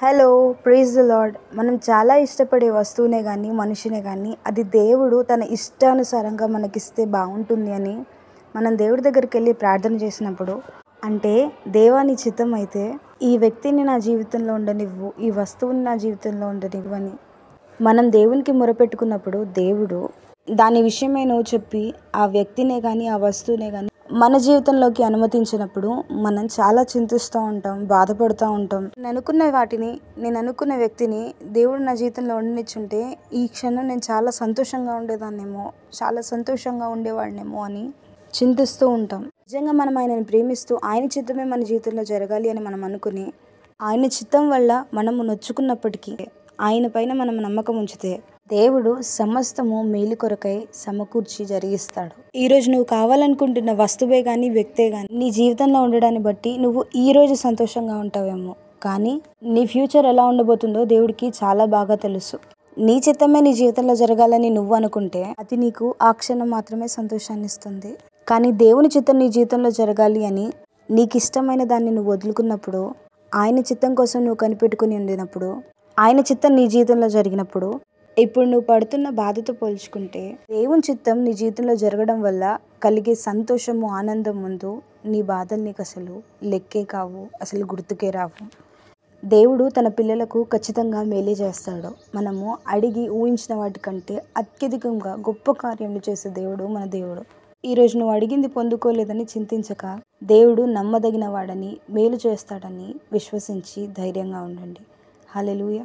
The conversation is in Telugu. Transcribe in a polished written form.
Hello praise the lord. మనం చాలా ఇష్టపడే వస్తువునే కానీ మనిషినే కానీ అది దేవుడు తన ఇష్టానుసారంగా మనకిస్తే బాగుంటుంది అని మనం దేవుడి దగ్గరికి వెళ్ళి ప్రార్థన చేసినప్పుడు, అంటే దేవాని చిత్తం అయితే ఈ వ్యక్తిని నా జీవితంలో ఉండనివ్వు, ఈ వస్తువుని నా జీవితంలో ఉండనివ్వు అని మనం దేవునికి మొరపెట్టుకున్నప్పుడు దేవుడు దాని విషయమే నువ్వు చెప్పి ఆ వ్యక్తినే కానీ ఆ వస్తువునే కానీ మన జీవితంలోకి అనుమతించినప్పుడు మనం చాలా చింతిస్తూ ఉంటాం, బాధపడుతూ ఉంటాం. నేను అనుకున్న వ్యక్తిని దేవుడు నా జీవితంలో ఉండనిచ్చుంటే ఈ క్షణం నేను చాలా సంతోషంగా ఉండేదాన్నేమో, చాలా సంతోషంగా ఉండేవాడినేమో అని చింతిస్తూ ఉంటాం. నిజంగా మనం ఆయనని ప్రేమిస్తూ ఆయన చిత్తమే మన జీవితంలో జరగాలి అని మనం అనుకుని ఆయన చిత్తం వల్ల మనము నొచ్చుకున్నప్పటికీ ఆయన పైన మనం నమ్మకం ఉంచితే దేవుడు సమస్తము మేలు కొరకై సమకూర్చి జరిగిస్తాడు. ఈరోజు నువ్వు కావాలనుకుంటున్న వస్తువే కానీ వ్యక్తే కానీ నీ జీవితంలో ఉండడాన్ని బట్టి నువ్వు ఈరోజు సంతోషంగా ఉంటావేమో, కానీ నీ ఫ్యూచర్ ఎలా ఉండబోతుందో దేవుడికి చాలా బాగా తెలుసు. నీ చిత్తమే నీ జీవితంలో జరగాలని నువ్వు అనుకుంటే అది నీకు ఆ క్షణం మాత్రమే సంతోషాన్ని ఇస్తుంది. కానీ దేవుని చిత్తం నీ జీవితంలో జరగాలి అని నీకు ఇష్టమైన దాన్ని నువ్వు వదులుకున్నప్పుడు, ఆయన చిత్తం కోసం నువ్వు కనిపెట్టుకుని ఉండినప్పుడు, ఆయన చిత్తం నీ జీవితంలో జరిగినప్పుడు, ఇప్పుడు నువ్వు పడుతున్న బాధతో పోల్చుకుంటే దేవుని చిత్తం నీ జీవితంలో జరగడం వల్ల కలిగే సంతోషము, ఆనందం ముందు నీ బాధలు నీకు అసలు లెక్కే కావు, అసలు గుర్తుకే రావు. దేవుడు తన పిల్లలకు ఖచ్చితంగా మేలే చేస్తాడు. మనము అడిగి ఊహించిన వాటికంటే అత్యధికంగా గొప్ప కార్యములు చేసే దేవుడు మన దేవుడు. ఈరోజు నువ్వు అడిగింది పొందుకోలేదని చింతించక, దేవుడు నమ్మదగిన వాడని, మేలు చేస్తాడని విశ్వసించి ధైర్యంగా ఉండండి. హల్లెలూయా.